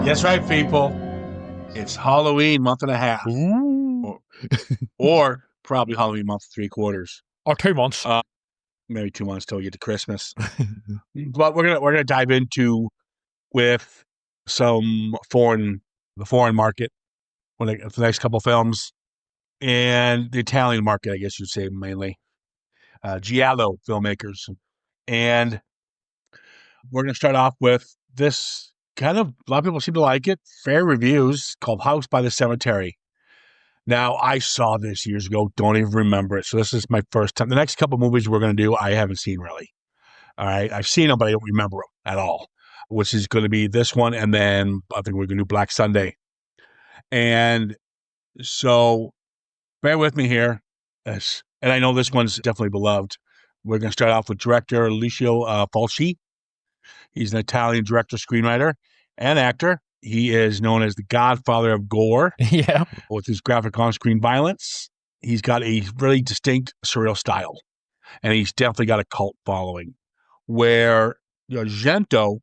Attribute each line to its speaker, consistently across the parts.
Speaker 1: That's right, people. It's Halloween month and a half,
Speaker 2: Ooh.
Speaker 1: or probably Halloween month 3/4.
Speaker 2: Or 2 months.
Speaker 1: Maybe 2 months till we get to Christmas. But we're gonna dive into with the foreign market for the next couple films, and the Italian market, I guess you'd say mainly, giallo filmmakers, and we're gonna start off with this kind of, a lot of people seem to like it, fair reviews, called House by the Cemetery. Now, I saw this years ago, don't even remember it. So this is my first time. The next couple movies we're going to do, I haven't seen really. All right. I've seen them, but I don't remember them at all, which is going to be this one. And then I think we're going to do Black Sunday. And so bear with me here. Yes. And I know this one's definitely beloved. We're going to start off with director Lucio Fulci. He's an Italian director, screenwriter, and actor. He is known as the godfather of gore.
Speaker 2: Yeah.
Speaker 1: With his graphic on-screen violence. He's got a really distinct surreal style, and he's definitely got a cult following, where Argento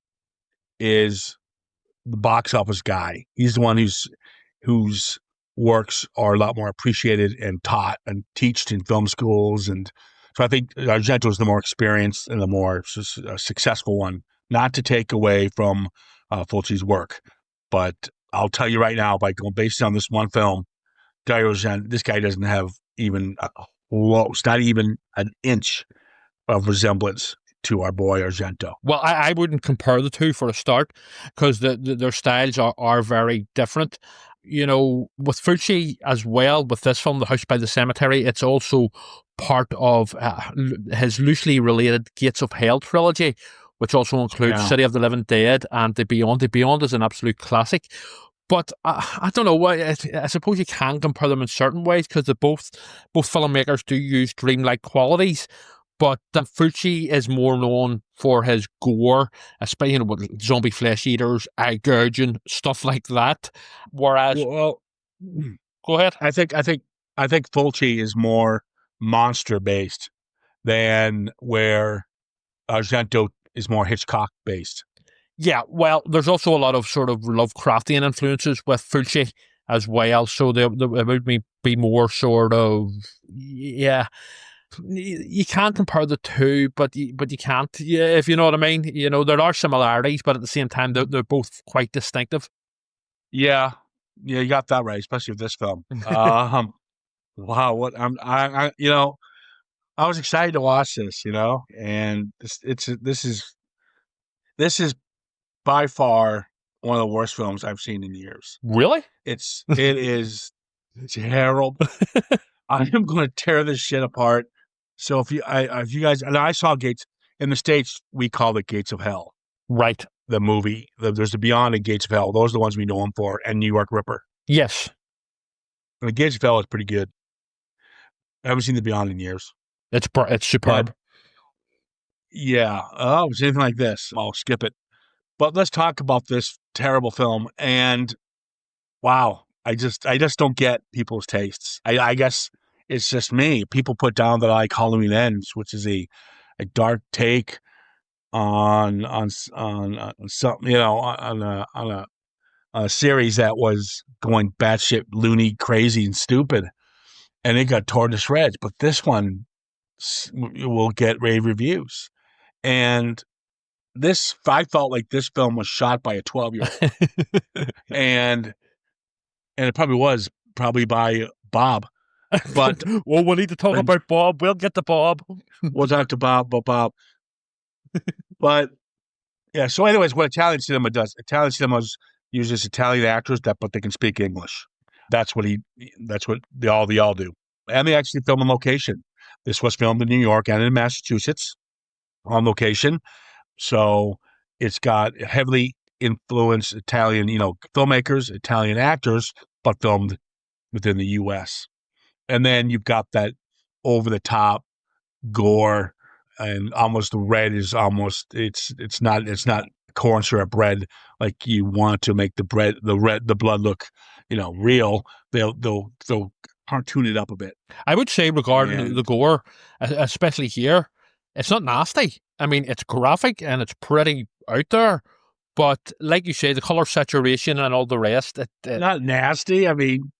Speaker 1: is the box office guy. He's the one whose works are a lot more appreciated and taught and taught in film schools. And so I think Argento is the more experienced and the more successful one, not to take away from Fulci's work. But I'll tell you right now, by going based on this one film, Dario Argento, this guy doesn't have even close, not even an inch of resemblance to our boy Argento.
Speaker 2: Well, I wouldn't compare the two for a start, because their styles are very different. You know, with Fulci as well, with this film, The House by the Cemetery, it's also part of his loosely related Gates of Hell trilogy, which also includes City of the Living Dead and The Beyond. The Beyond is an absolute classic. But I don't know, I suppose you can compare them in certain ways, because both filmmakers do use dreamlike qualities. But Fulci is more known for his gore, especially with zombie flesh eaters, eye gouging, stuff like that. Whereas,
Speaker 1: well,
Speaker 2: go ahead.
Speaker 1: I think Fulci is more monster based than where Argento is more Hitchcock based.
Speaker 2: Yeah, well, there's also a lot of sort of Lovecraftian influences with Fulci as well, so there would be more sort of, yeah. You can't compare the two, but you can't, yeah, if you know what I mean. You know, there are similarities, but at the same time, they're both quite distinctive.
Speaker 1: Yeah, you got that right, especially with this film. Wow, what I I was excited to watch this, and this is by far one of the worst films I've seen in years.
Speaker 2: Really?
Speaker 1: It is terrible. I am going to tear this shit apart. So if you guys, and I saw Gates in the States, we call it Gates of Hell.
Speaker 2: Right.
Speaker 1: The movie, there's the Beyond and Gates of Hell. Those are the ones we know him for, and New York Ripper.
Speaker 2: Yes.
Speaker 1: And the Gates of Hell is pretty good. I haven't seen the Beyond in years.
Speaker 2: It's superb.
Speaker 1: But, yeah. Oh, it's anything like this, I'll skip it. But let's talk about this terrible film. And wow, I just don't get people's tastes. I guess it's just me. People put down that I like Halloween Ends, which is a dark take on something, on a series that was going batshit loony, crazy, and stupid, and it got torn to shreds. But this one will get rave reviews, and I felt like this film was shot by a 12-year-old, and it probably was by Bob. But
Speaker 2: well, we'll need to talk about Bob. We'll get to Bob.
Speaker 1: We'll talk to Bob. But yeah. So, anyways, what Italian cinema does? Italian cinema uses Italian actors but they can speak English. That's what they all do, and they actually film on location. This was filmed in New York and in Massachusetts on location. So it's got heavily influenced Italian, filmmakers, Italian actors, but filmed within the U.S. And then you've got that over-the-top gore, and almost the red is almost it's not corn syrup bread like you want to make the blood look real. They'll cartoon it up a bit.
Speaker 2: I would say regarding the gore, especially here, it's not nasty. I mean, it's graphic and it's pretty out there, But like you say, the color saturation and all the rest,
Speaker 1: Not nasty. I mean,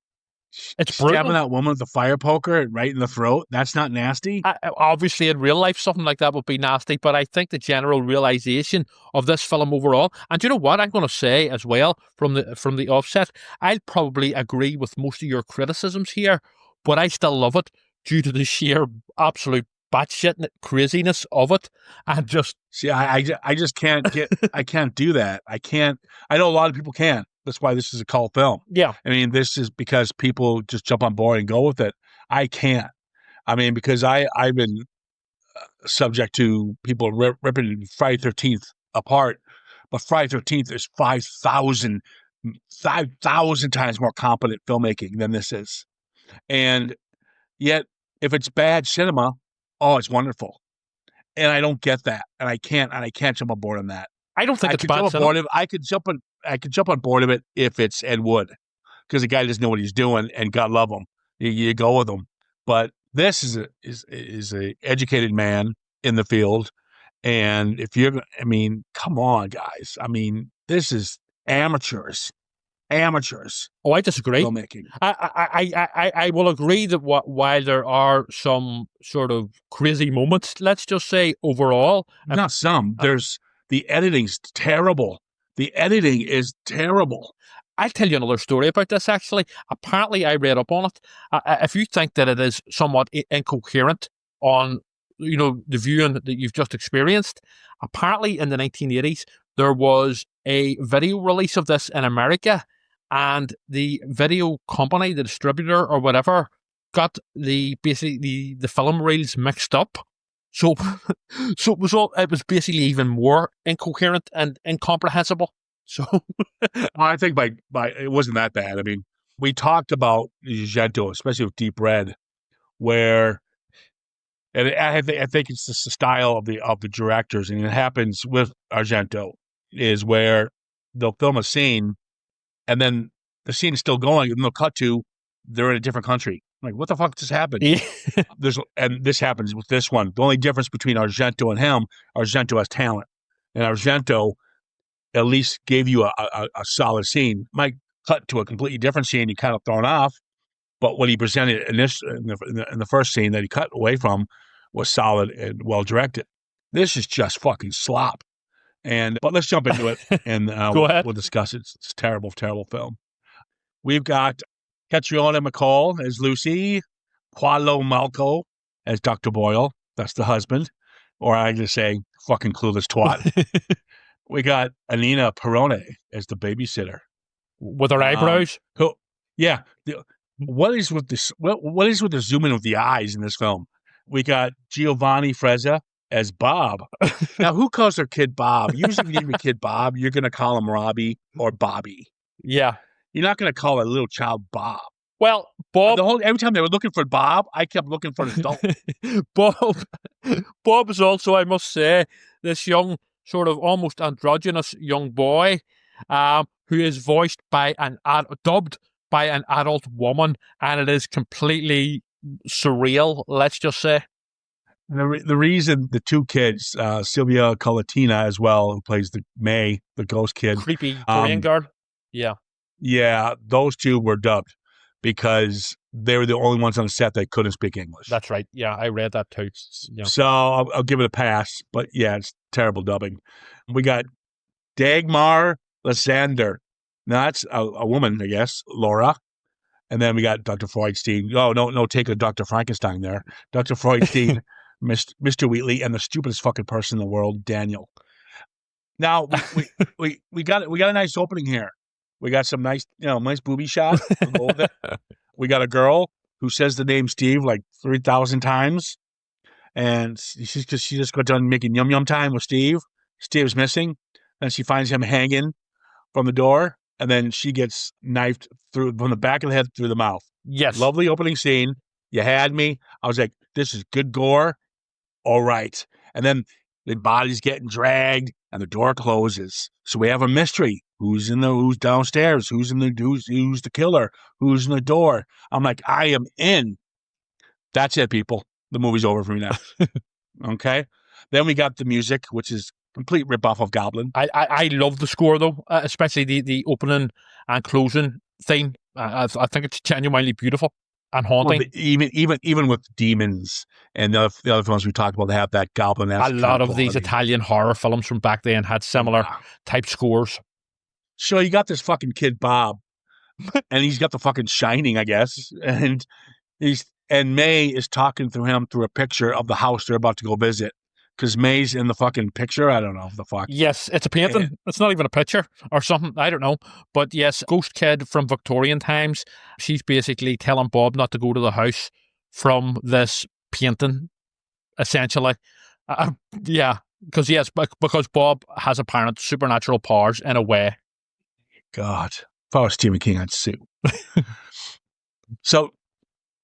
Speaker 2: it's
Speaker 1: stabbing
Speaker 2: brutal.
Speaker 1: that woman with the fire poker right in the throat, that's not nasty.
Speaker 2: Obviously, in real life, something like that would be nasty, but I think the general realization of this film overall, and you know what, I'm going to say as well from the offset, I'll probably agree with most of your criticisms here, but I still love it due to the sheer absolute batshit craziness of it, and just
Speaker 1: See, I just can't I can't do that. I can't. I know a lot of people can. That's why this is a cult film.
Speaker 2: yeah.
Speaker 1: I mean, this is because people just jump on board and go with it. I can't. I mean, because I've been subject to people ripping Friday 13th apart, but Friday 13th is 5,000 times more competent filmmaking than this is. And yet, if it's bad cinema, oh, it's wonderful. And I don't get that, and I can't jump on board on that.
Speaker 2: I don't think
Speaker 1: I
Speaker 2: it's
Speaker 1: could
Speaker 2: bad
Speaker 1: jump on
Speaker 2: cinema.
Speaker 1: board of I could jump on board of it if it's Ed Wood, because the guy doesn't know what he's doing, and God love him, you go with him. But this is a educated man in the field, and if you're, I mean, come on, guys. I mean, this is amateurs
Speaker 2: Oh, I disagree.
Speaker 1: filmmaking.
Speaker 2: I will agree that while there are some sort of crazy moments, let's just say overall,
Speaker 1: Not some. There's the editing's terrible. The editing is terrible.
Speaker 2: I'll tell you another story about this. Actually, apparently, I read up on it. If you think that it is somewhat incoherent on, the viewing that you've just experienced, apparently in the 1980s there was a video release of this in America, and the video company, the distributor or whatever, got basically the film reels mixed up. So, so it was basically even more incoherent and incomprehensible. So,
Speaker 1: I think by it wasn't that bad. I mean, we talked about Argento, especially with Deep Red, where and I think it's the style of the directors, and it happens with Argento, is where they'll film a scene, and then the scene is still going, and they'll cut to they're in a different country. Like, what the fuck just happened?
Speaker 2: yeah.
Speaker 1: And this happens with this one. The only difference between Argento and him, Argento has talent, and Argento at least gave you a solid scene. Might cut to a completely different scene, you kind of thrown off, but what he presented in the first scene that he cut away from was solid and well directed. This is just fucking slop. But let's jump into it, and
Speaker 2: Go ahead.
Speaker 1: we'll discuss it. It's a terrible, terrible film. We've got Catriona MacColl as Lucy, Paulo Malco as Dr. Boyle. That's the husband, or I just say fucking clueless twat. We got Anina Perrone as the babysitter
Speaker 2: with her eyebrows.
Speaker 1: Yeah. What is with this? What is with the zoom in with the eyes in this film? We got Giovanni Frezza as Bob. Now, who calls their kid Bob? Usually, if you name your kid Bob, you're going to call him Robbie or Bobby.
Speaker 2: Yeah.
Speaker 1: You're not going to call a little child Bob.
Speaker 2: Well, Bob.
Speaker 1: Every time they were looking for Bob, I kept looking for an adult.
Speaker 2: Bob is also, I must say, this young, sort of almost androgynous young boy, who is voiced by dubbed by an adult woman, and it is completely surreal. Let's just say.
Speaker 1: The reason the two kids, Sylvia Colatina as well, who plays the ghost kid,
Speaker 2: creepy Korean girl,
Speaker 1: yeah, those two were dubbed because they were the only ones on the set that couldn't speak English.
Speaker 2: That's right. Yeah, I read that too. Yeah.
Speaker 1: So I'll give it a pass, but yeah, it's terrible dubbing. We got Dagmar Lysander. Now that's a woman, I guess, Laura. And then we got Dr. Freudstein. Oh, no, take a Dr. Frankenstein there. Dr. Freudstein, Mr. Wheatley, and the stupidest fucking person in the world, Daniel. Now we got a nice opening here. We got some nice booby shot. We got a girl who says the name Steve like 3,000 times, and she just got done making yum yum time with Steve. Steve's missing, and she finds him hanging from the door, and then she gets knifed through from the back of the head through the mouth.
Speaker 2: Yes,
Speaker 1: lovely opening scene. You had me. I was like, this is good gore. All right, and then the body's getting dragged, and the door closes. So we have a mystery. Who's downstairs? Who's the killer? Who's in the door? I'm like, I am in. That's it, people. The movie's over for me now. Okay. Then we got the music, which is Complete ripoff of Goblin.
Speaker 2: I love the score though, especially the opening and closing theme. I think it's genuinely beautiful and haunting.
Speaker 1: Well, even with demons and the other films we talked about, they have that Goblin-esque
Speaker 2: A
Speaker 1: kind
Speaker 2: lot
Speaker 1: of
Speaker 2: of these
Speaker 1: quality.
Speaker 2: Italian horror films from back then had similar type scores.
Speaker 1: So you got this fucking kid Bob, and he's got the fucking Shining, I guess, and May is talking to him through a picture of the house they're about to go visit. Because May's in the fucking picture. I don't know the fuck.
Speaker 2: Yes, it's a painting. It's not even a picture or something. I don't know. But yes, ghost kid from Victorian times. She's basically telling Bob not to go to the house from this painting, essentially. Yeah, because Bob has apparent supernatural powers in a way.
Speaker 1: God, if I was Stephen King, I'd sue. So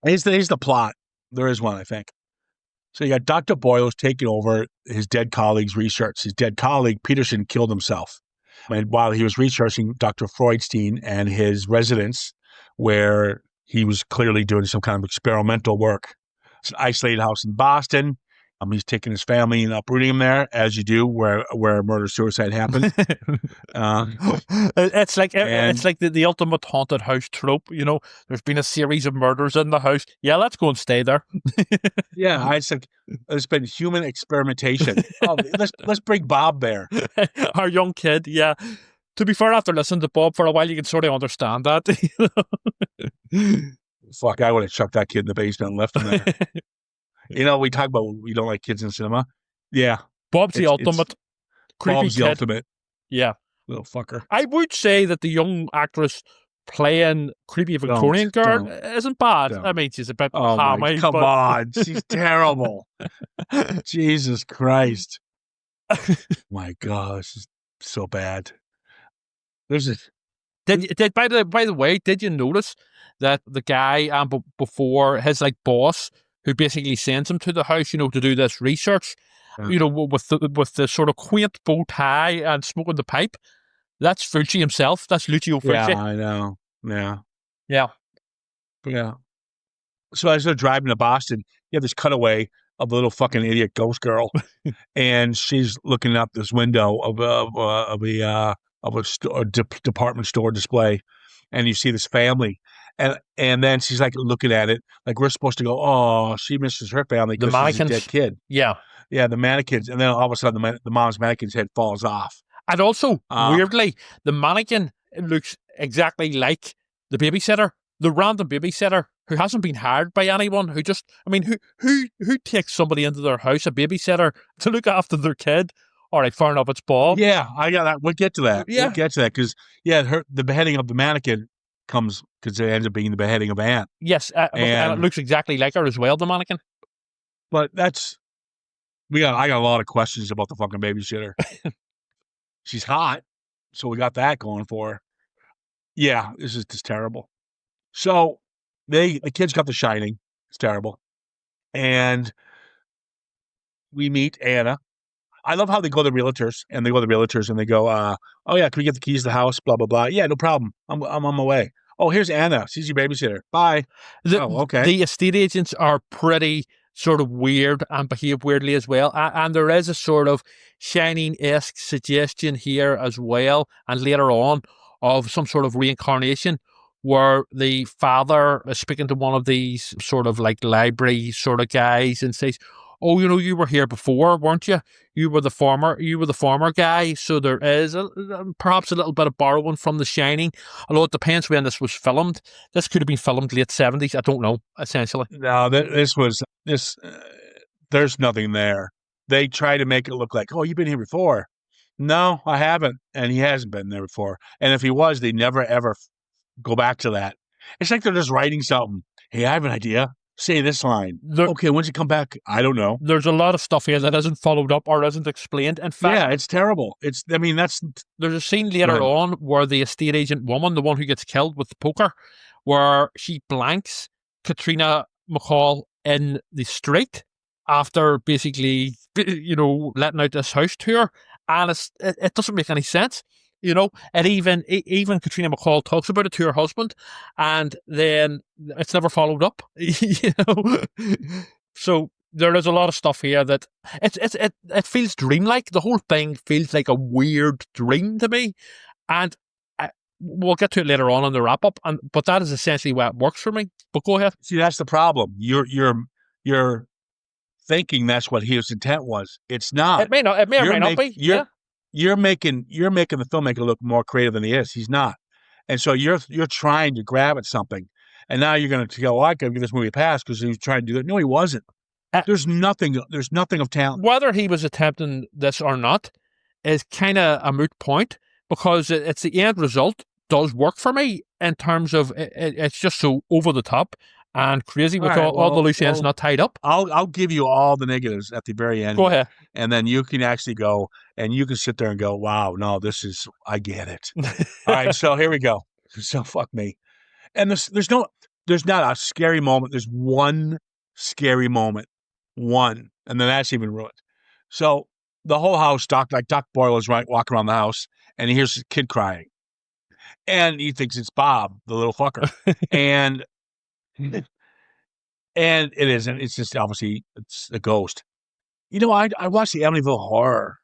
Speaker 1: here's the plot. There is one, I think. So you got Dr. Boyle's taking over his dead colleague's research. His dead colleague, Peterson, killed himself. And while he was researching Dr. Freudstein and his residence, where he was clearly doing some kind of experimental work. It's an isolated house in Boston. He's taking his family and uprooting him there, as you do, where murder-suicide happens.
Speaker 2: It's like the ultimate haunted house trope. You know, there's been a series of murders in the house. Yeah, let's go and stay there.
Speaker 1: Yeah, it's like there's been human experimentation. Oh, let's bring Bob there.
Speaker 2: Our young kid. Yeah. To be fair, after listening to Bob for a while, you can sort of understand that.
Speaker 1: Fuck, I would have chucked that kid in the basement and left him there. You know, we talk about we don't like kids in cinema. Yeah.
Speaker 2: Bob's the ultimate. Creepy
Speaker 1: Bob's
Speaker 2: kid.
Speaker 1: the ultimate.
Speaker 2: Yeah.
Speaker 1: Little fucker.
Speaker 2: I would say that the young actress playing creepy Victorian girl isn't bad. I mean, she's a bit hammy.
Speaker 1: Come on. She's terrible. Jesus Christ. My God, she's so bad. There's a...
Speaker 2: By the way, did you notice that the guy before his boss, who basically sends him to the house, to do this research, with the sort of quaint bow tie and smoking the pipe, that's Fulci himself. That's Lucio Fulci.
Speaker 1: Yeah, I know. Yeah.
Speaker 2: Yeah.
Speaker 1: Yeah. So as they're driving to Boston, you have this cutaway of the little fucking idiot ghost girl, and she's looking up this window of a department store display, and you see this family. And then she's looking at it, we're supposed to go, oh, she misses her family because she's a dead kid.
Speaker 2: Yeah.
Speaker 1: Yeah, the mannequins. And then all of a sudden, the mom's mannequin's head falls off.
Speaker 2: And also, weirdly, the mannequin looks exactly like the babysitter, the random babysitter who hasn't been hired by anyone, who takes somebody into their house, a babysitter, to look after their kid. All right, fair enough, it's Bob.
Speaker 1: Yeah, I got that. We'll get to that.
Speaker 2: Yeah.
Speaker 1: We'll get to that because, the beheading of the mannequin comes because it ends up being the beheading of Anne.
Speaker 2: Yes, and it looks exactly like her as well, the mannequin.
Speaker 1: But I got a lot of questions about the fucking babysitter. She's hot, so we got that going for her. Yeah, this is just terrible. So the kids got The Shining. It's terrible. And we meet Anna. I love how they go to realtors and they go, oh yeah, can we get the keys to the house? Blah, blah, blah. Yeah, no problem. I'm on my way. Oh, here's Anna. She's your babysitter. Bye. Okay.
Speaker 2: The estate agents are pretty sort of weird and behave weirdly as well. And there is a sort of Shining-esque suggestion here as well, and later on, of some sort of reincarnation where the father is speaking to one of these sort of library sort of guys and says, oh, you were here before, weren't you? You were the former guy. So there is perhaps a little bit of borrowing from The Shining, although it depends when this was filmed. This could have been filmed late 70s. I don't know, essentially.
Speaker 1: No, there's nothing there. They try to make it look like, oh, you've been here before. No, I haven't. And he hasn't been there before. And if he was, they never, ever go back to that. It's like they're just writing something. Hey, I have an idea. Say this line. Okay, when's it come back? I don't know.
Speaker 2: There's a lot of stuff here that isn't followed up or isn't explained. In fact,
Speaker 1: yeah, it's terrible. There's
Speaker 2: a scene later on where the estate agent woman, the one who gets killed with the poker, where she blanks Katrina McCall in the street after basically, letting out this house tour, and it doesn't make any sense. And even Katrina McCall talks about it to her husband, and then it's never followed up. So there is a lot of stuff here that it feels dreamlike. The whole thing feels like a weird dream to me, and we'll get to it later on in the wrap up. But that is essentially why it works for me. But go ahead.
Speaker 1: See, that's the problem. You're thinking that's what his intent was. It's not.
Speaker 2: It may not. It may or may not be.
Speaker 1: You're making the filmmaker look more creative than he is. He's not, and so you're trying to grab at something, and now you're going to go, "I could give this movie a pass because he was trying to do that." No, he wasn't. There's nothing of talent.
Speaker 2: Whether he was attempting this or not is kind of a moot point, because it's the end result does work for me in terms of it's just so over the top and crazy with all the loose ends not tied up.
Speaker 1: I'll give you all the negatives at the very end.
Speaker 2: Go ahead.
Speaker 1: And then you can actually go and you can sit there and go, wow, no, I get it. All right, so here we go. So fuck me. And there's not a scary moment. There's one scary moment. One. And then that's even ruined. So the whole house, Doc Boyle is walking around the house and he hears his kid crying. And he thinks it's Bob, the little fucker. And it isn't. It's just obviously it's a ghost. You know, I watched the Amityville Horror,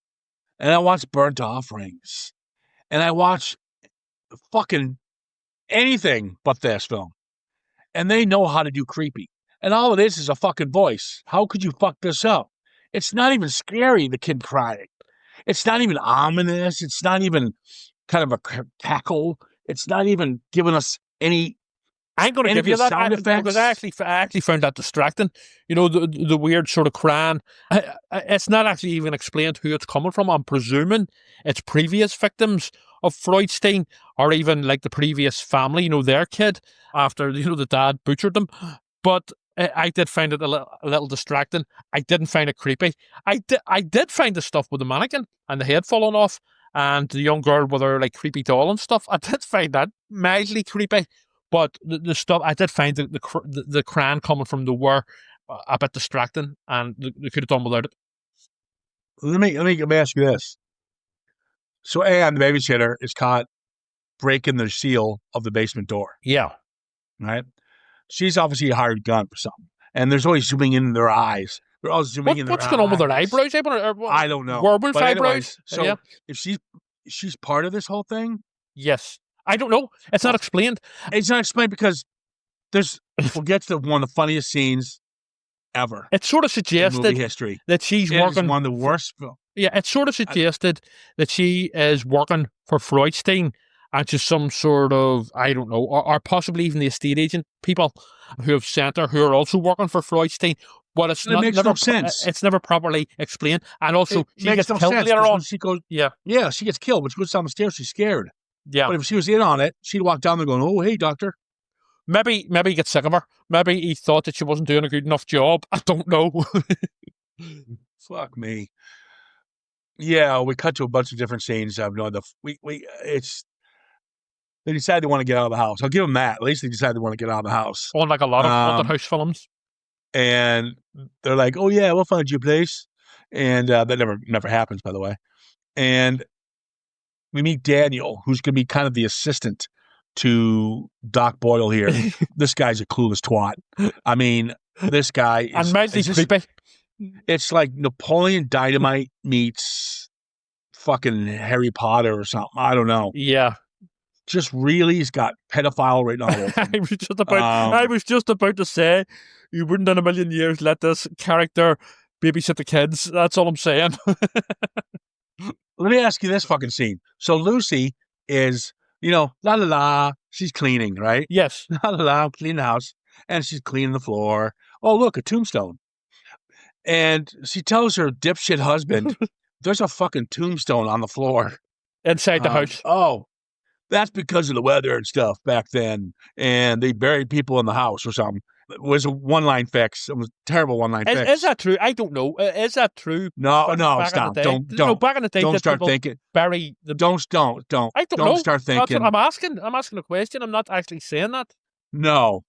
Speaker 1: and I watched Burnt Offerings, and I watched fucking anything but this film. And they know how to do creepy. And all it is a fucking voice. How could you fuck this up? It's not even scary, the kid crying. It's not even ominous. It's not even kind of a cackle. It's not even giving us any.
Speaker 2: I'm going to give you that sound effects, because I actually found that distracting. You know, the weird sort of crying. It's not actually even explained who it's coming from. I'm presuming it's previous victims of Freudstein, or even like the previous family. You know, their kid after the dad butchered them. But I did find it a little distracting. I didn't find it creepy. I did find the stuff with the mannequin and the head falling off, and the young girl with her like creepy doll and stuff. I did find that mildly creepy. But the stuff, I did find the crying coming from nowhere a bit distracting, and they could have done without it.
Speaker 1: Let me ask you this. So Anne, the babysitter, is caught breaking the seal of the basement door.
Speaker 2: Yeah.
Speaker 1: Right? She's obviously a hired gun for something. And there's always zooming in their eyes. They're all zooming in their eyes.
Speaker 2: What's going on with their eyebrows?
Speaker 1: I don't know.
Speaker 2: Werewolf eyebrows?
Speaker 1: So if she's part of this whole thing?
Speaker 2: Yes. I don't know. It's not explained.
Speaker 1: It's not explained because we'll get to one of the funniest scenes ever.
Speaker 2: It sort of suggested
Speaker 1: in movie history
Speaker 2: that she's working.
Speaker 1: It's one of the worst.
Speaker 2: Yeah, it sort of suggested that she is working for Freudstein, and she's some sort of, I don't know, or possibly even the estate agent people who have sent her, who are also working for Freudstein. But it makes no sense. It's never properly explained, and also she gets killed later on.
Speaker 1: She goes,
Speaker 2: yeah,
Speaker 1: she gets killed. But she goes down the stairs. She's scared.
Speaker 2: Yeah.
Speaker 1: But if she was in on it, she'd walk down there going, "Oh, hey, doctor."
Speaker 2: Maybe he gets sick of her. Maybe he thought that she wasn't doing a good enough job. I don't know.
Speaker 1: Fuck me. Yeah, we cut to a bunch of different scenes. I've known they decide they want to get out of the house. I'll give them that. At least they decide they want to get out of the house.
Speaker 2: On like a lot of haunted house films.
Speaker 1: And they're like, "Oh yeah, we'll find you a place," and that never happens, by the way. And we meet Daniel, who's going to be kind of the assistant to Doc Boyle here. This guy's a clueless twat. I mean, this guy is...
Speaker 2: And mildly creepy.
Speaker 1: It's like Napoleon Dynamite meets fucking Harry Potter or something. I don't know.
Speaker 2: Yeah.
Speaker 1: Just really, he's got pedophile written all over him.
Speaker 2: I was just about to say, you wouldn't in a million years let this character babysit the kids. That's all I'm saying.
Speaker 1: Let me ask you this fucking scene. So Lucy is, la la la, she's cleaning, right?
Speaker 2: Yes.
Speaker 1: La la la, clean the house. And she's cleaning the floor. Oh, look, a tombstone. And she tells her dipshit husband, there's a fucking tombstone on the floor.
Speaker 2: Inside the house.
Speaker 1: Oh, that's because of the weather and stuff back then. And they buried people in the house or something. It was a one-line fix. It was a terrible one-line fix.
Speaker 2: Is that true? I don't know. Is that true?
Speaker 1: No, stop. Don't.
Speaker 2: No, back in the day,
Speaker 1: don't start thinking.
Speaker 2: Bury the...
Speaker 1: Don't.
Speaker 2: I don't know.
Speaker 1: Start thinking.
Speaker 2: That's what I'm asking. I'm asking a question. I'm not actually saying that.
Speaker 1: No.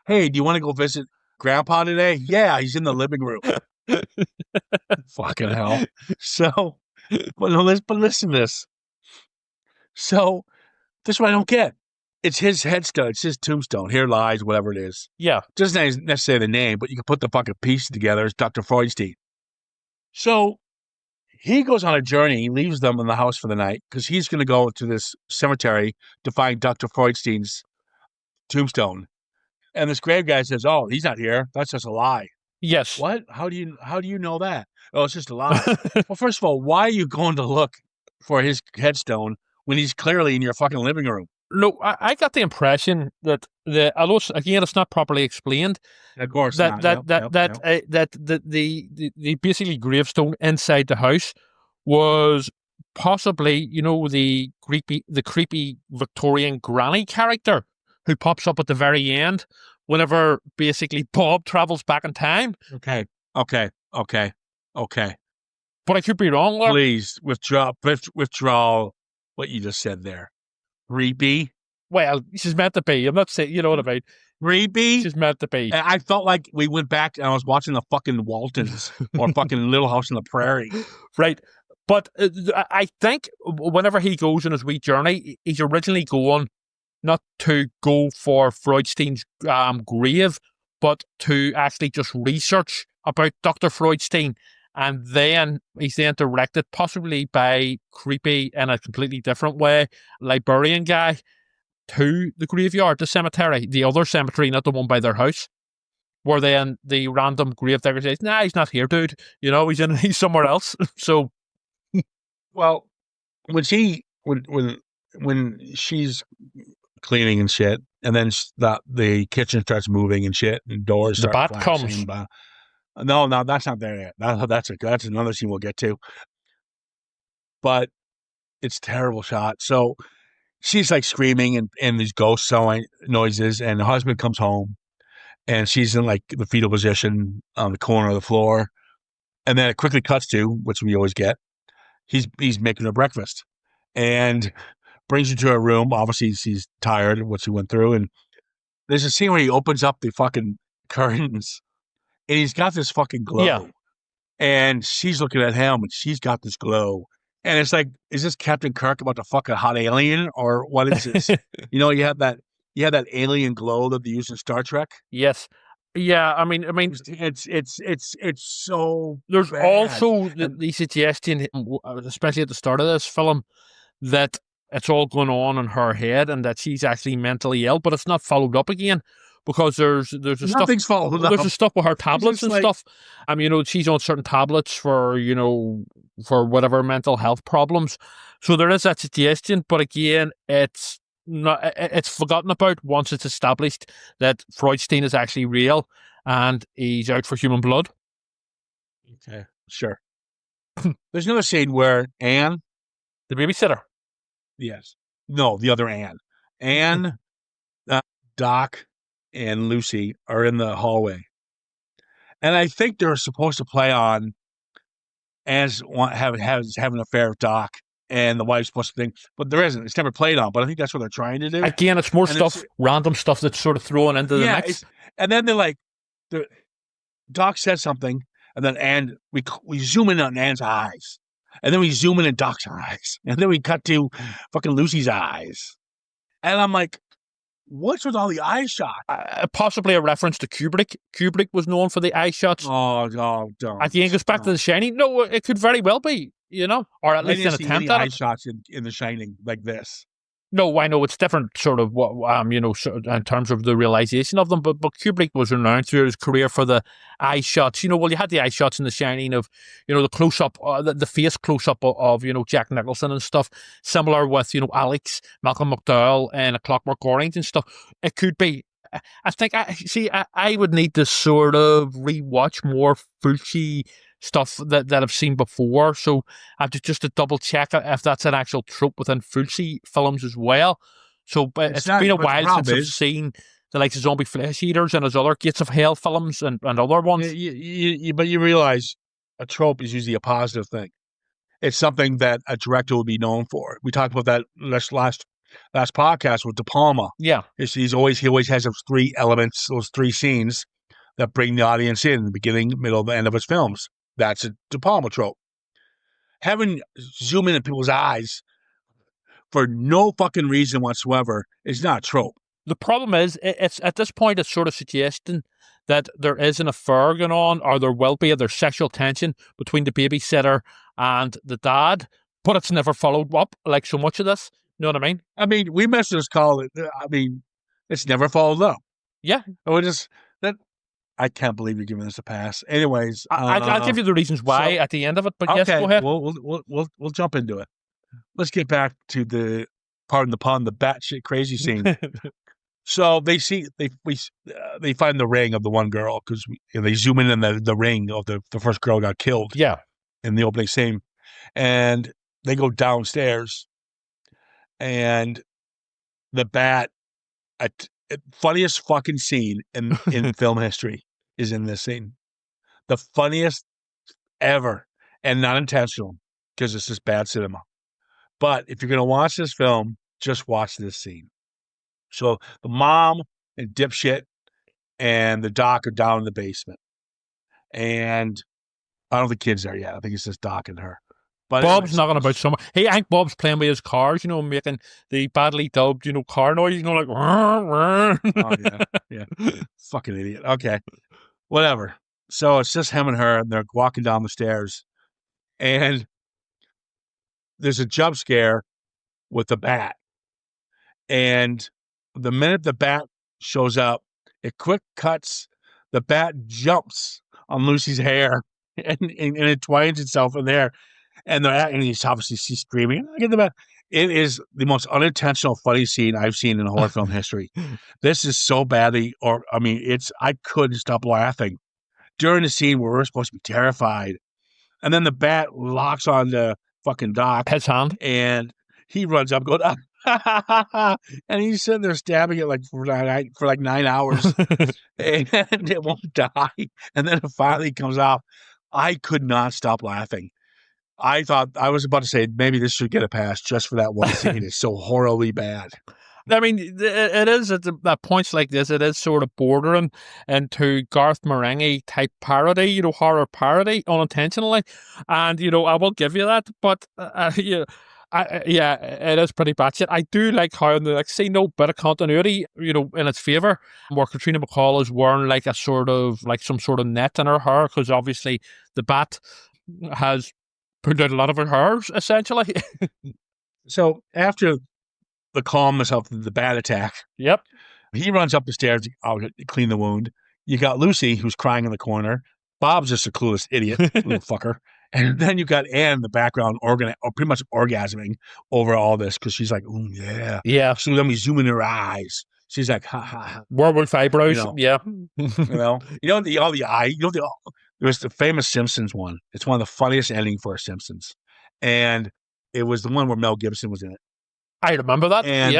Speaker 1: Hey, do you want to go visit Grandpa today? Yeah, he's in the living room. Fucking hell. So, but listen to this. So, this is what I don't get. it's his headstone, it's his tombstone. Here lies whatever it is.
Speaker 2: Yeah.
Speaker 1: Doesn't necessarily the name, but you can put the fucking piece together as Dr. Freudstein. So he goes on a journey. He leaves them in the house for the night because he's going to go to this cemetery to find Dr. Freudstein's tombstone. And this grave guy says, "Oh, he's not here. That's just a lie."
Speaker 2: Yes.
Speaker 1: What? How do you know that? Oh, it's just a lie. Well, first of all, why are you going to look for his headstone when he's clearly in your fucking living room?
Speaker 2: No, I got the impression that although again it's not properly explained,
Speaker 1: Of course
Speaker 2: that
Speaker 1: not.
Speaker 2: the basically gravestone inside the house was possibly, the creepy Victorian granny character who pops up at the very end whenever basically Bob travels back in time.
Speaker 1: Okay.
Speaker 2: But I could be wrong, Lark.
Speaker 1: Please withdraw what you just said there. Creepy.
Speaker 2: Well, she's meant to be. I'm not saying, you know what I mean.
Speaker 1: Creepy.
Speaker 2: She's meant to be.
Speaker 1: I felt like we went back and I was watching the fucking Waltons or fucking Little House on the Prairie.
Speaker 2: Right. But I think whenever he goes on his wee journey, he's originally going not to go for Freudstein's grave, but to actually just research about Dr. Freudstein. And then he's then directed, possibly by creepy in a completely different way, librarian guy, to the graveyard, the cemetery, the other cemetery, not the one by their house, where then the random grave digger says, "Nah, he's not here, dude. He's somewhere else." So,
Speaker 1: well, when she's cleaning and shit, and then the kitchen starts moving and shit, and doors
Speaker 2: the
Speaker 1: start
Speaker 2: bat
Speaker 1: flashing.
Speaker 2: comes.
Speaker 1: No, that's not there yet. That's another scene we'll get to. But it's a terrible shot. So she's like screaming and these ghost noises, and the husband comes home, and she's in like the fetal position on the corner of the floor, and then it quickly cuts to, which we always get. He's making her breakfast, and brings her to her room. Obviously, she's tired of what she went through, and there's a scene where he opens up the fucking curtains. And he's got this fucking glow.
Speaker 2: Yeah.
Speaker 1: And she's looking at him and she's got this glow. And it's like, is this Captain Kirk about to fuck a hot alien? Or what is this? You have that alien glow that they use in Star Trek.
Speaker 2: Yes. Yeah, I mean,
Speaker 1: it's so.
Speaker 2: There's
Speaker 1: bad.
Speaker 2: Also the suggestion, especially at the start of this film, that it's all going on in her head and that she's actually mentally ill, but it's not followed up again. Because there's
Speaker 1: nothing's followed up.
Speaker 2: There's a stuff with her tablets and stuff. She's on certain tablets for whatever mental health problems. So there is that suggestion, but again, it's forgotten about once it's established that Freudstein is actually real and he's out for human blood.
Speaker 1: Okay, sure. There's another scene where Anne,
Speaker 2: the babysitter.
Speaker 1: Yes. No, the other Anne. Anne, Doc, and Lucy are in the hallway. And I think they're supposed to play on as having an affair with Doc, and the wife's supposed to think, but there isn't. It's never played on, but I think that's what they're trying to do.
Speaker 2: Again, it's more random stuff that's sort of thrown into the mix.
Speaker 1: And then they're like, Doc says something, and then we zoom in on Anne's eyes, and then we zoom in on Doc's eyes, and then we cut to fucking Lucy's eyes. And I'm like, what's with all the eye shots?
Speaker 2: Possibly a reference to Kubrick. Kubrick was known for the eye shots.
Speaker 1: Oh, don't.
Speaker 2: Again, goes back to The Shining. No, it could very well be, or at least an attempt at
Speaker 1: eye shots in The Shining like this.
Speaker 2: No, I know it's different, sort of in terms of the realization of them. But Kubrick was renowned through his career for the eye shots. You had the eye shots in The Shining of, the close up, the face close up of Jack Nicholson and stuff. Similar with Alex, Malcolm McDowell, and A Clockwork Orange and stuff. It could be. I think I would need to sort of rewatch more Fulci stuff that I've seen before, so I have to just to double check if that's an actual trope within Fulci films as well. So it's been a while since I've seen the likes of Zombie Flesh Eaters and his other Gates of Hell films and other ones.
Speaker 1: But you realize a trope is usually a positive thing. It's something that a director would be known for. We talked about that last podcast with De Palma.
Speaker 2: Yeah,
Speaker 1: he always has those three elements, those three scenes that bring the audience in the beginning, middle, and the end of his films. That's a De Palma trope. Having zoom in at people's eyes for no fucking reason whatsoever is not a trope.
Speaker 2: The problem is, it's at this point, it's sort of suggesting that there is an affair going on, or there will be, there's sexual tension between the babysitter and the dad, but it's never followed up like so much of this. You know what I mean?
Speaker 1: I mean, we must just call it. I mean, it's never followed up.
Speaker 2: Yeah.
Speaker 1: We just that. I can't believe you're giving this a pass. Anyways,
Speaker 2: I'll give you the reasons why at the end of it, but yes,
Speaker 1: okay,
Speaker 2: go ahead.
Speaker 1: We'll jump into it. Let's get back to the, pardon the pun, the batshit crazy scene. So they find the ring of the one girl because they zoom in the ring of the first girl got killed.
Speaker 2: Yeah.
Speaker 1: In the opening scene, and they go downstairs, and the bat, funniest fucking scene in film history is in this scene. The funniest ever, and not intentional because it's just bad cinema. But if you're gonna watch this film, just watch this scene. So the mom and dipshit and the doc are down in the basement. And I don't think the kid's there yet. I think it's just Doc and her. But
Speaker 2: Bob's knocking about somewhere. Hey, I think Bob's playing with his cars, making the badly dubbed, car noise, like,
Speaker 1: oh, yeah. Fucking idiot. Okay. Whatever. So it's just him and her, and they're walking down the stairs. And there's a jump scare with the bat. And the minute the bat shows up, it quick cuts, the bat jumps on Lucy's hair and entwines itself in there. And he's obviously screaming. Get the bat. It is the most unintentional funny scene I've seen in horror film history. This is so badly, I couldn't stop laughing during the scene where we're supposed to be terrified. And then the bat locks on the fucking Doc.
Speaker 2: His hand.
Speaker 1: And he runs up, going, and he's sitting there stabbing it for 9 hours. And it won't die. And then it finally comes off. I could not stop laughing. I thought, I was about to say, maybe this should get a pass just for that one scene. It's so horribly bad.
Speaker 2: I mean, it is at points like this, it is sort of bordering into Garth Marenghi type parody, horror parody unintentionally. And, I will give you that. But, it is pretty batshit. I do like how in the next scene, no bit of continuity, in its favour, where Katrina McCall is wearing some sort of net in her hair, because obviously the bat has pulled out a lot of her hairs, essentially.
Speaker 1: So after the calmness of the bat attack,
Speaker 2: yep,
Speaker 1: he runs up the stairs to clean the wound. You got Lucy, who's crying in the corner. Bob's just a clueless idiot, little fucker. And then you got Anne in the background, pretty much orgasming over all this because she's like, "Oh yeah,
Speaker 2: yeah."
Speaker 1: So then we zoom in her eyes. She's like, "Ha ha ha."
Speaker 2: Werewolf eyebrows, yeah.
Speaker 1: All the eye. There was the famous Simpsons one. It's one of the funniest endings for Simpsons, and it was the one where Mel Gibson was in it.
Speaker 2: I remember that.
Speaker 1: And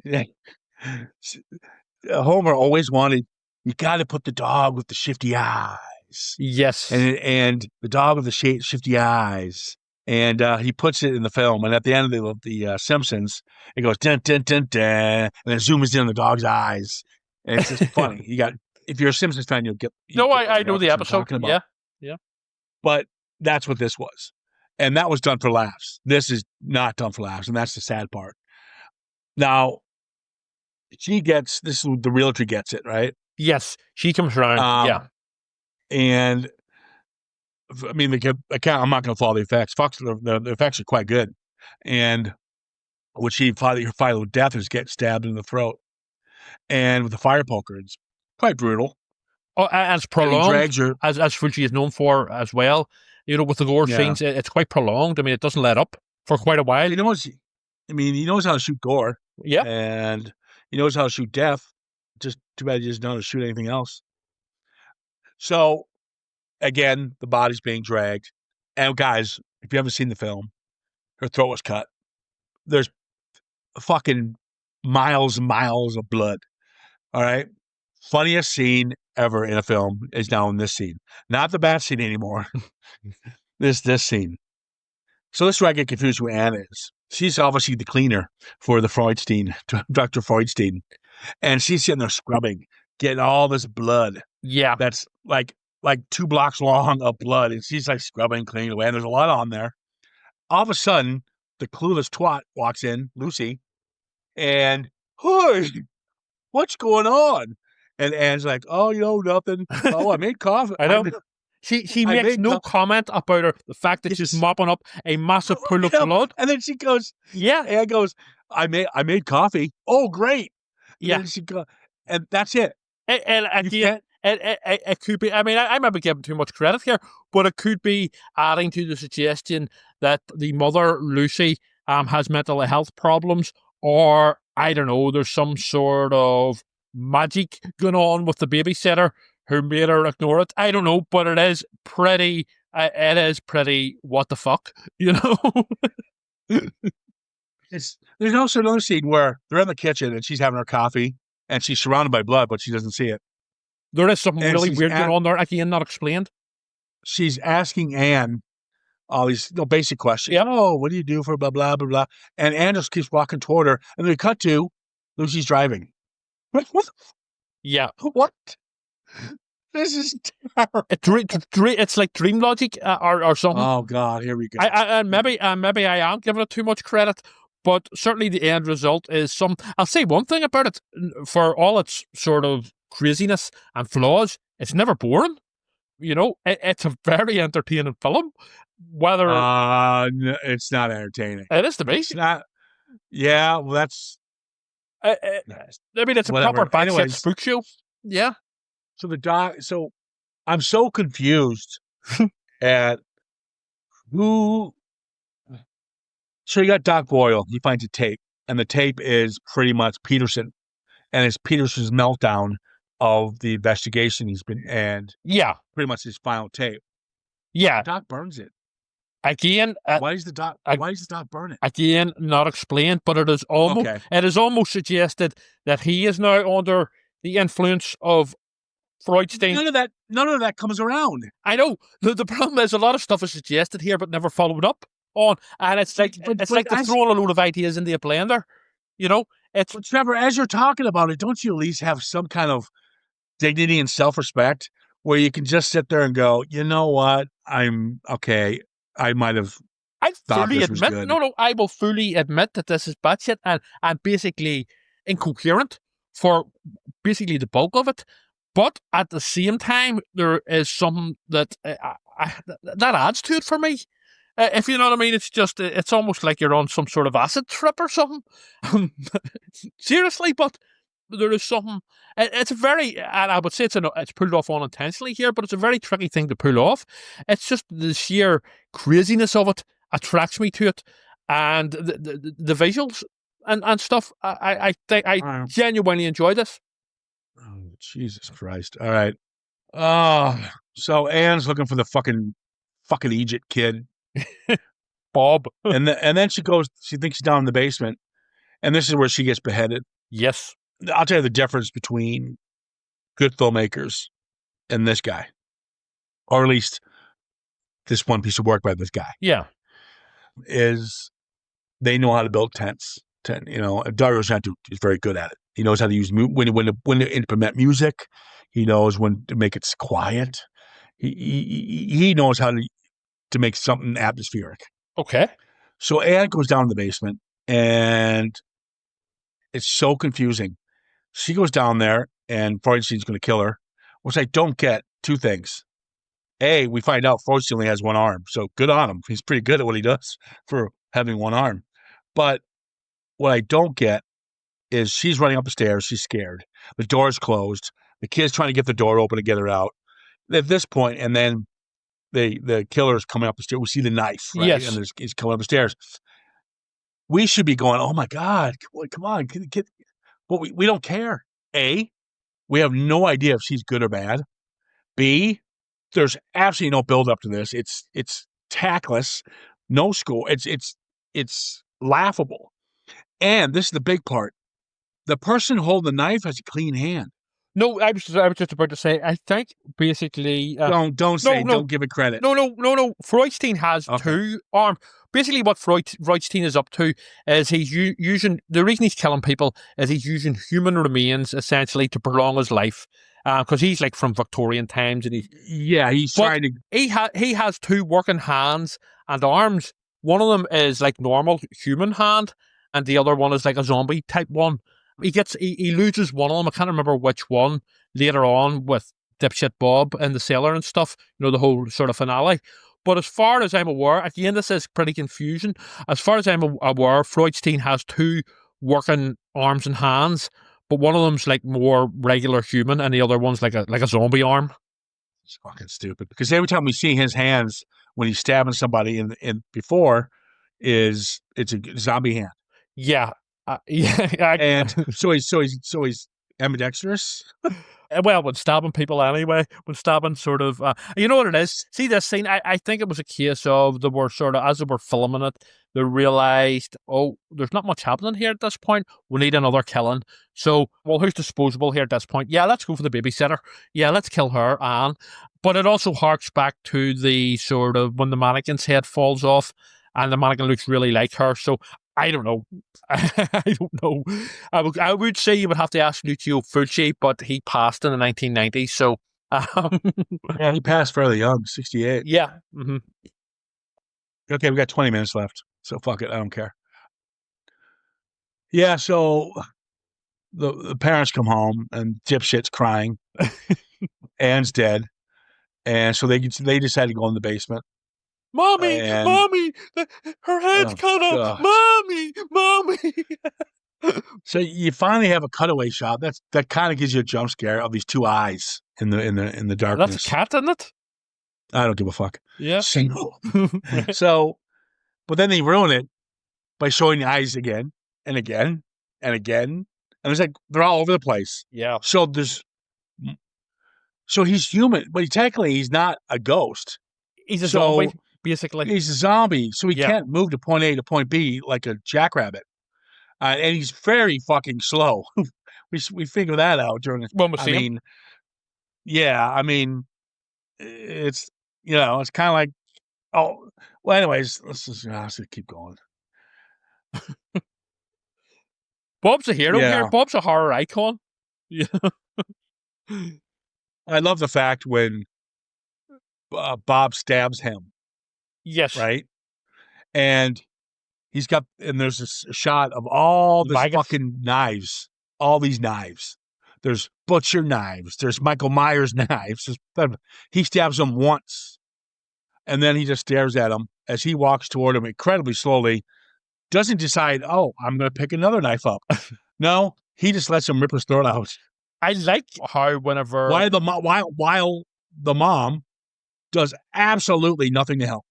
Speaker 2: yeah.
Speaker 1: Homer always wanted, you got to put the dog with the shifty eyes.
Speaker 2: Yes.
Speaker 1: And the dog with the shifty eyes. And he puts it in the film. And at the end of the Simpsons, it goes, dun, dun, dun, dun, and then zooms in on the dog's eyes. And it's just funny. If you're a Simpsons fan, you'll get.
Speaker 2: I know the episode. Yeah.
Speaker 1: But that's what this was. And that was done for laughs. This is not done for laughs. And that's the sad part. Now, the realtor gets it, right?
Speaker 2: Yes. She comes around. Yeah.
Speaker 1: And I mean, I'm not going to follow the effects. The effects are quite good. And when she finally with death is get stabbed in the throat. And with the fire poker, it's quite brutal.
Speaker 2: Oh, as prolonged, as Fulci is known for as well. With the gore scenes, it's quite prolonged. I mean, it doesn't let up for quite a while.
Speaker 1: He knows how to shoot gore.
Speaker 2: Yeah.
Speaker 1: And he knows how to shoot death. Just too bad he doesn't know how to shoot anything else. So, again, the body's being dragged. And guys, if you haven't seen the film, her throat was cut. There's fucking miles and miles of blood. All right? Funniest scene ever in a film is now in this scene. Not the bat scene anymore. this scene. So this is where I get confused who Anne is. She's obviously the cleaner for the Dr. Freudstein. And she's sitting there scrubbing, getting all this blood.
Speaker 2: Yeah.
Speaker 1: That's like 2 blocks long of blood. And she's like scrubbing, cleaning away. And there's a lot on there. All of a sudden, the clueless twat walks in, Lucy, and hey, what's going on? And Anne's like, oh, nothing. Oh, I made coffee.
Speaker 2: I know. She
Speaker 1: I
Speaker 2: makes
Speaker 1: made
Speaker 2: no comment about the fact that she's mopping up a massive pool of blood.
Speaker 1: And then she goes,
Speaker 2: yeah.
Speaker 1: Anne goes, I made coffee. Oh, great. And
Speaker 2: yeah.
Speaker 1: then she goes, and that's it.
Speaker 2: And again, it could be, I mean, I might be giving too much credit here, but it could be adding to the suggestion that the mother, Lucy, has mental health problems, or I don't know, there's some sort of magic going on with the babysitter who made her ignore it. I don't know, but it is pretty what the fuck,
Speaker 1: There's also another scene where they're in the kitchen and she's having her coffee and she's surrounded by blood, but she doesn't see it.
Speaker 2: There is something really weird going on there, again, not explained.
Speaker 1: She's asking Anne all these basic questions.
Speaker 2: Yep.
Speaker 1: Oh, what do you do for blah, blah, blah, blah? And Anne just keeps walking toward her. And then we cut to Lucy's driving. What?
Speaker 2: Yeah.
Speaker 1: What? This is terrible.
Speaker 2: It's like dream logic or something.
Speaker 1: Oh, God, here we go.
Speaker 2: Maybe I am giving it too much credit, but certainly the end result is I'll say one thing about it, for all its sort of craziness and flaws, it's never boring. It's a very entertaining film. Whether
Speaker 1: no, it's not entertaining.
Speaker 2: It is to me.
Speaker 1: It's not. Yeah, well, that's.
Speaker 2: I mean, it's
Speaker 1: whatever.
Speaker 2: A proper backseat spook show. Yeah.
Speaker 1: So I'm so confused at who. So you got Doc Boyle. He finds a tape, and the tape is pretty much Peterson, and it's Peterson's meltdown of the investigation he's been, and pretty much his final tape.
Speaker 2: Yeah,
Speaker 1: Doc burns it
Speaker 2: again.
Speaker 1: Why does the Doc burn it? Again,
Speaker 2: not explained, but it is almost suggested that he is now under the influence of Freudstein.
Speaker 1: None of that comes around.
Speaker 2: I know. The problem is a lot of stuff is suggested here, but never followed up on, and it's like they're throwing a load of ideas into a blender. But
Speaker 1: Trevor, as you're talking about it, don't you at least have some kind of dignity and self-respect where you can just sit there and go, you know what? I'm okay. I might have. I
Speaker 2: will fully admit that this is batshit and basically incoherent for basically the bulk of it. But at the same time, there is something that that adds to it for me. If you know what I mean, it's almost like you're on some sort of acid trip or something. Seriously, but there is something. It's a very, and I would say it's pulled off unintentionally here, but it's a very tricky thing to pull off. It's just the sheer craziness of it attracts me to it, and the visuals and stuff. I think I genuinely enjoy this.
Speaker 1: Oh, Jesus Christ! All right. So Anne's looking for the fucking Egypt kid,
Speaker 2: Bob,
Speaker 1: and then she goes. She thinks she's down in the basement, and this is where she gets beheaded.
Speaker 2: Yes.
Speaker 1: I'll tell you the difference between good filmmakers and this guy, or at least this one piece of work by this guy.
Speaker 2: Yeah,
Speaker 1: is they know how to build tents. Dario Argento is very good at it. He knows how to use when to implement music. He knows when to make it quiet. He knows how to make something atmospheric.
Speaker 2: Okay.
Speaker 1: So Anne goes down to the basement, and it's so confusing. She goes down there, and Freudstein's going to kill her, which I don't get. Two things. A, we find out Freudstein only has one arm, so good on him. He's pretty good at what he does for having one arm. But what I don't get is she's running up the stairs. She's scared. The door's closed. The kid's trying to get the door open to get her out. At this point, and then the killer's coming up the stairs. We see the knife, right?
Speaker 2: Yes.
Speaker 1: And he's coming up the stairs. We should be going, oh, my God, come on. But we don't care. A, we have no idea if she's good or bad. B, there's absolutely no build up to this. It's tactless, no score. It's laughable. And this is the big part. The person holding the knife has a clean hand.
Speaker 2: No, I was just about to say, I think basically...
Speaker 1: don't give it credit.
Speaker 2: No. Freudstein has two arms. Basically what Freudstein is up to is he's using... The reason he's killing people is he's using human remains, essentially, to prolong his life. Because he's like from Victorian times. And he's trying to... He has two working hands and arms One of them is like normal human hand, and the other one is like a zombie type one. He loses one of them. I can't remember which one later on with dipshit Bob in the cellar and stuff. The whole sort of finale. But as far as I'm aware, at the end this is pretty confusion. As far as I'm aware, Freudstein has two working arms and hands, but one of them's like more regular human, and the other one's like a zombie arm.
Speaker 1: It's fucking stupid. Because every time we see his hands when he's stabbing somebody in before, it's a zombie hand.
Speaker 2: Yeah, yeah.
Speaker 1: And so he's ambidextrous.
Speaker 2: Well, when stabbing people anyway, when stabbing sort of, you know what it is? See this scene? I think it was a case of they were sort of, as they were filming it, they realised, oh, there's not much happening here at this point. We need another killing. So, well, who's disposable here at this point? Yeah, let's go for the babysitter. Yeah, let's kill her, Anne. But it also harks back to the sort of when the mannequin's head falls off and the mannequin looks really like her. So I don't know. I don't know. I would say you would have to ask Lucio Fulci, but he passed in the 1990s. So,
Speaker 1: yeah, he passed fairly young, 68.
Speaker 2: Yeah. Mm-hmm.
Speaker 1: Okay, we got 20 minutes left. So fuck it. I don't care. Yeah, so the parents come home and dipshit's crying. Anne's dead. And so they decide to go in the basement.
Speaker 2: Mommy, her head's cut off. Mommy.
Speaker 1: So you finally have a cutaway shot. That kind of gives you a jump scare of these two eyes in the darkness.
Speaker 2: That's a cat, isn't it?
Speaker 1: I don't give a fuck.
Speaker 2: Yeah.
Speaker 1: Single. So, but then they ruin it by showing the eyes again and again and again, and it's like they're all over the place.
Speaker 2: Yeah.
Speaker 1: So he's human, but he's not a ghost.
Speaker 2: He's a zombie, basically.
Speaker 1: He's a zombie, so he can't move to point A to point B like a jackrabbit. And he's very fucking slow. we figured that out during this.
Speaker 2: When we see him.
Speaker 1: It's it's kind of like, oh, well, anyways, let's just keep going.
Speaker 2: Bob's a hero here. Bob's a horror icon. Yeah.
Speaker 1: I love the fact when Bob stabs him.
Speaker 2: Yes.
Speaker 1: Right? And there's this shot of all this fucking knives, all these knives. There's butcher knives. There's Michael Myers knives. He stabs him once. And then he just stares at him as he walks toward him incredibly slowly. Doesn't decide, oh, I'm going to pick another knife up. No, he just lets him rip his throat out.
Speaker 2: I like how whenever...
Speaker 1: While the mom does absolutely nothing to help.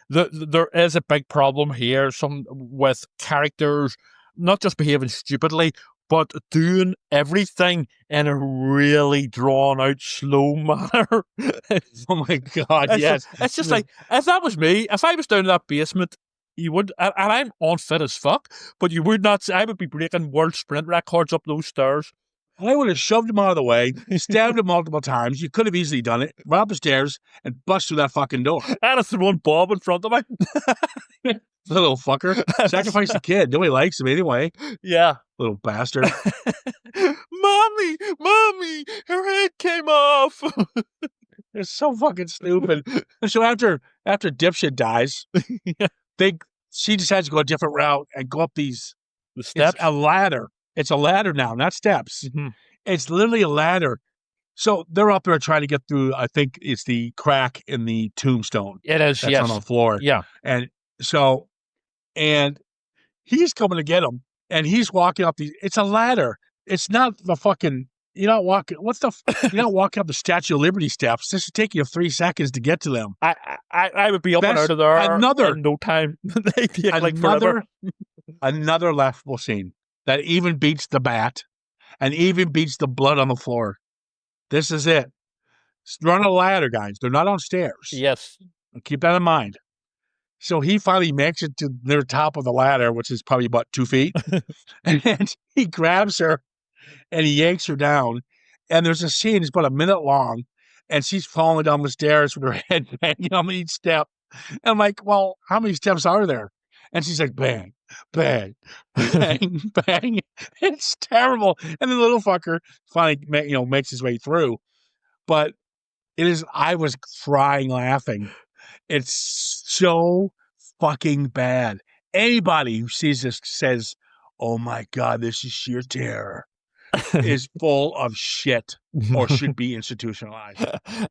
Speaker 2: There is a big problem here with characters not just behaving stupidly, but doing everything in a really drawn out, slow manner.
Speaker 1: Oh my God, yes.
Speaker 2: It's just like, if that was me, if I was down in that basement, you would, and I'm unfit as fuck, but you would not, I would be breaking world sprint records up those stairs.
Speaker 1: I would have shoved him out of the way, stabbed him multiple times. You could have easily done it. Run up the stairs and bust through that fucking door.
Speaker 2: I'd have thrown Bob in front of me.
Speaker 1: The little fucker. Sacrifice the kid. Nobody likes him anyway.
Speaker 2: Yeah.
Speaker 1: Little bastard.
Speaker 2: Mommy, her head came off.
Speaker 1: It's so fucking stupid. So after dipshit dies, she decides to go a different route and go up the steps. It's a ladder. It's a ladder now, not steps.
Speaker 2: Mm-hmm.
Speaker 1: It's literally a ladder. So they're up there trying to get through, I think it's the crack in the tombstone.
Speaker 2: It is,
Speaker 1: that's on the floor.
Speaker 2: Yeah.
Speaker 1: And he's coming to get him, and he's walking up it's a ladder. It's not the fucking, you're not walking up the Statue of Liberty steps. This would take you 3 seconds to get to them.
Speaker 2: I would be up and out of there in no time. They take like forever.
Speaker 1: Another laughable scene that even beats the bat and even beats the blood on the floor. This is it. Run a ladder, guys. They're not on stairs.
Speaker 2: Yes.
Speaker 1: Keep that in mind. So he finally makes it to the top of the ladder, which is probably about 2 feet. And he grabs her and he yanks her down. And there's a scene, it's about a minute long, and she's falling down the stairs with her head banging on each step. And I'm like, well, how many steps are there? And she's like, bang, bang, bang, bang. It's terrible. And the little fucker finally, makes his way through. But I was crying laughing. It's so fucking bad. Anybody who sees this says, "Oh my God, this is sheer terror," is full of shit or should be institutionalized.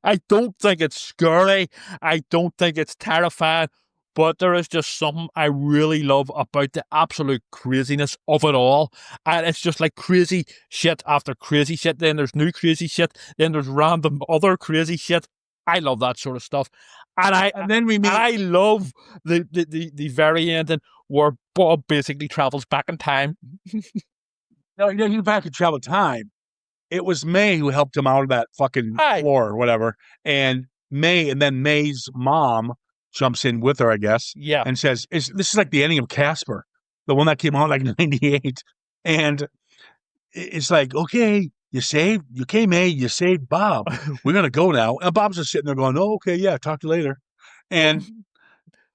Speaker 2: I don't think it's scary. I don't think it's terrifying. But there is just something I really love about the absolute craziness of it all. And it's just like crazy shit after crazy shit. Then there's new crazy shit. Then there's random other crazy shit. I love that sort of stuff. And
Speaker 1: then we meet.
Speaker 2: And I love the very ending where Bob basically travels back in time.
Speaker 1: No, he didn't back in travel time. It was May who helped him out of that fucking floor or whatever. And then May's mom jumps in with her, I guess.
Speaker 2: Yeah.
Speaker 1: And says, this is like the ending of Casper, the one that came out like 98. And it's like, okay, May, you saved Bob. We're going to go now. And Bob's just sitting there going, oh, okay, yeah, talk to you later. And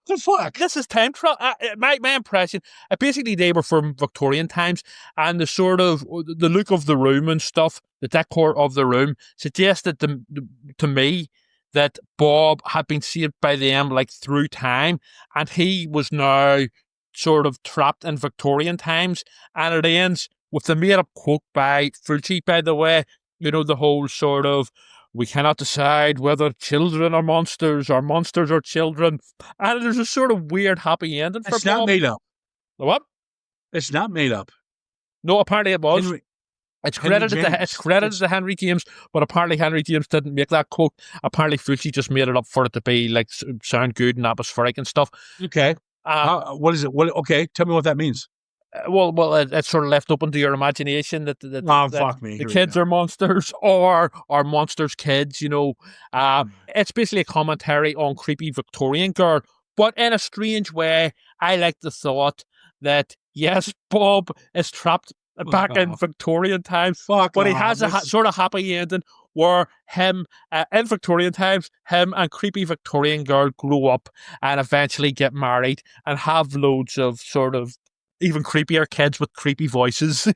Speaker 1: the fuck?
Speaker 2: This is time travel. My impression, basically they were from Victorian times, and the sort of the look of the room and stuff, the decor of the room suggested to me that Bob had been saved by them like through time, and he was now sort of trapped in Victorian times. And it ends with the made up quote by Fulci, by the way, the whole sort of, we cannot decide whether children are monsters or monsters are children. And there's a sort of weird happy ending for Bob.
Speaker 1: It's not made up.
Speaker 2: What?
Speaker 1: It's not made up.
Speaker 2: No, apparently it was. It's credited to Henry James, but apparently Henry James didn't make that quote. Apparently Fulci just made it up for it to be like sound good and atmospheric and stuff.
Speaker 1: Okay. What is it? Okay, tell me what that means.
Speaker 2: Well, it's sort of left open to your imagination that
Speaker 1: fuck me.
Speaker 2: The kids are monsters or are monsters' kids. It's basically a commentary on creepy Victorian girl, but in a strange way. I like the thought that yes, Bob is trapped back in Victorian times, but he has a sort of happy ending where him in Victorian times, him and creepy Victorian girl grow up and eventually get married and have loads of sort of even creepier kids with creepy voices.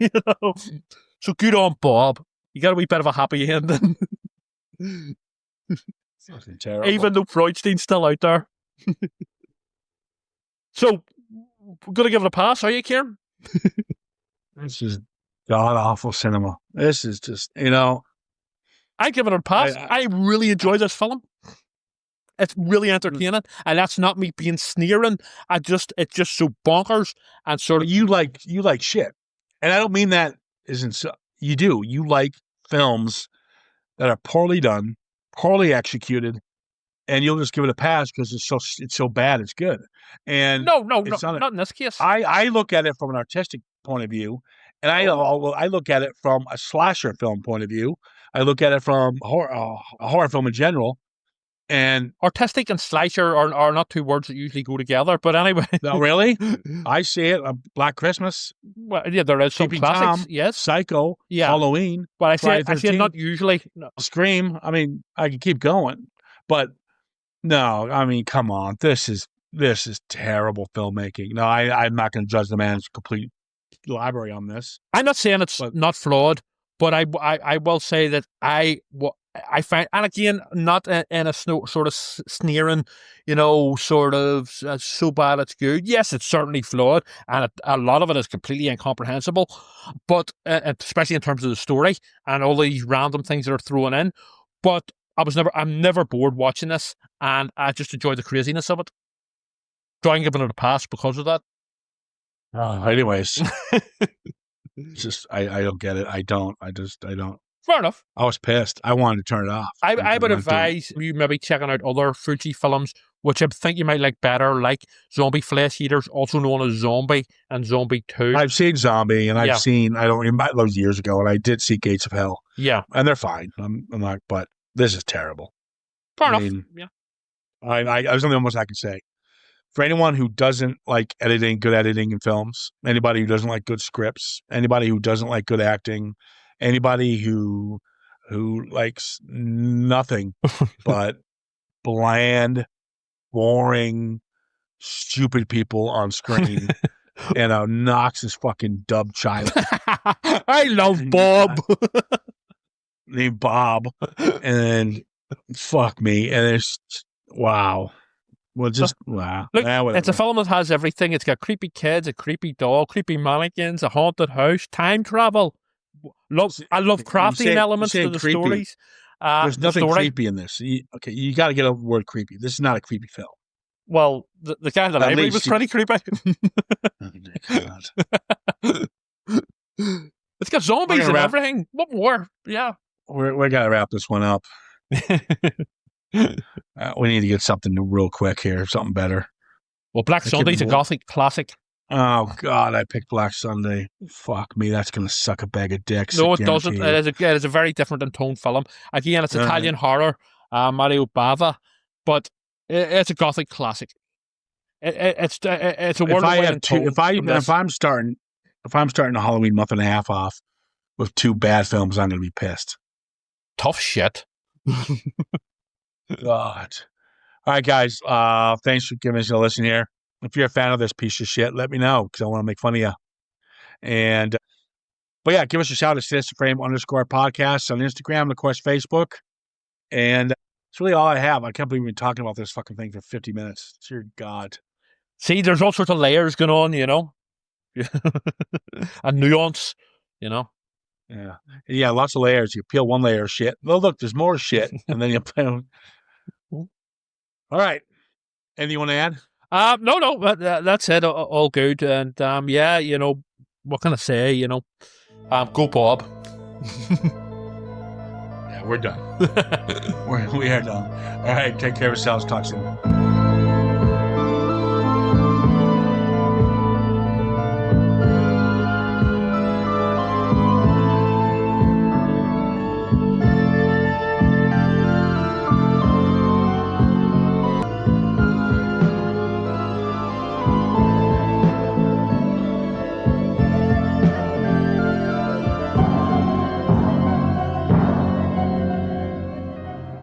Speaker 2: So good on Bob. You got a wee bit of a happy ending.
Speaker 1: Fucking terrible.
Speaker 2: Even though Freudstein's still out there. So we're gonna give it a pass, are you, Ciaran?
Speaker 1: This is god awful cinema. This is just,
Speaker 2: I give it a pass. I really enjoy this film. It's really entertaining, and that's not me being sneering. It's just so bonkers and sort of.
Speaker 1: You like shit, and I don't mean that isn't so. You do. You like films that are poorly done, poorly executed, and you'll just give it a pass because it's so bad it's good. And
Speaker 2: no, not in this case.
Speaker 1: I look at it from an artistic point of view, and I look at it from a slasher film point of view. I look at it from a horror film in general. And
Speaker 2: artistic and slasher are not two words that usually go together, but anyway.
Speaker 1: No, really? I see it. Black Christmas.
Speaker 2: Well, yeah, there is some classics.
Speaker 1: Tom,
Speaker 2: yes.
Speaker 1: Psycho. Yeah. Halloween.
Speaker 2: But I say not usually. No.
Speaker 1: Scream. I mean, I can keep going, but no. I mean, come on. This is terrible filmmaking. No, I'm not going to judge the man's complete library on this.
Speaker 2: I'm not saying it's not flawed, but I will say that I find, and again, not in a sort of sneering, sort of so bad it's good. Yes, it's certainly flawed, and a lot of it is completely incomprehensible, but especially in terms of the story and all these random things that are thrown in. But I'm never bored watching this, and I just enjoy the craziness of it. So I'm giving it a pass because of that.
Speaker 1: Anyways, just I don't get it. I don't.
Speaker 2: Fair enough.
Speaker 1: I was pissed. I wanted to turn it off.
Speaker 2: I would advise you maybe checking out other Fulci films, which I think you might like better, like Zombie Flesh Eaters, also known as Zombie and Zombie 2.
Speaker 1: I've seen Zombie, and I've seen, I don't remember, those years ago, and I did see Gates of Hell.
Speaker 2: Yeah.
Speaker 1: And they're fine. I'm not, but this is terrible.
Speaker 2: Fair enough. Yeah.
Speaker 1: There's only almost I can say. For anyone who doesn't like good editing in films, anybody who doesn't like good scripts, anybody who doesn't like good acting, anybody who likes nothing but bland, boring, stupid people on screen and a obnoxious fucking dub child.
Speaker 2: I love Bob.
Speaker 1: Named Bob. And fuck me. And it's, wow. Well, just wow.
Speaker 2: Look,
Speaker 1: Whatever.
Speaker 2: it's a film that has everything. It's got creepy kids, a creepy doll, creepy mannequins, a haunted house, time travel. I love crafting elements to the
Speaker 1: creepy.
Speaker 2: stories.
Speaker 1: There's nothing creepy in this. You got to get over the word creepy. This is not a creepy film.
Speaker 2: Well, the guy in the library was pretty creepy.
Speaker 1: Oh, God.
Speaker 2: It's got zombies and everything. What more? Yeah.
Speaker 1: We got to wrap this one up. We need to get something real quick here, something better.
Speaker 2: Well, Black Sunday's a gothic classic.
Speaker 1: Oh, God, I picked Black Sunday. Fuck me, that's going to suck a bag of dicks.
Speaker 2: No, it doesn't. It is a very different in tone film. Again, it's Italian horror, Mario Bava, but it's a gothic classic. It's a world tone.
Speaker 1: If I'm starting a Halloween month and a half off with 2 bad films, I'm going to be pissed.
Speaker 2: Tough shit.
Speaker 1: God. All right, guys. Thanks for giving us a listen here. If you're a fan of this piece of shit, let me know because I want to make fun of you. But yeah, give us a shout at _podcast on Instagram and of course Facebook. And that's really all I have. I can't believe we've been talking about this fucking thing for 50 minutes. Dear God.
Speaker 2: See, there's all sorts of layers going on, and nuance,
Speaker 1: Yeah. Yeah, lots of layers. You peel one layer of shit. Oh, look, there's more shit. And then you peel. All right. Anything you want to add?
Speaker 2: No, that's it. All good. And yeah, what can I say? Go Bob.
Speaker 1: Yeah, we're done. we are done. All right, take care of yourselves. Talk soon.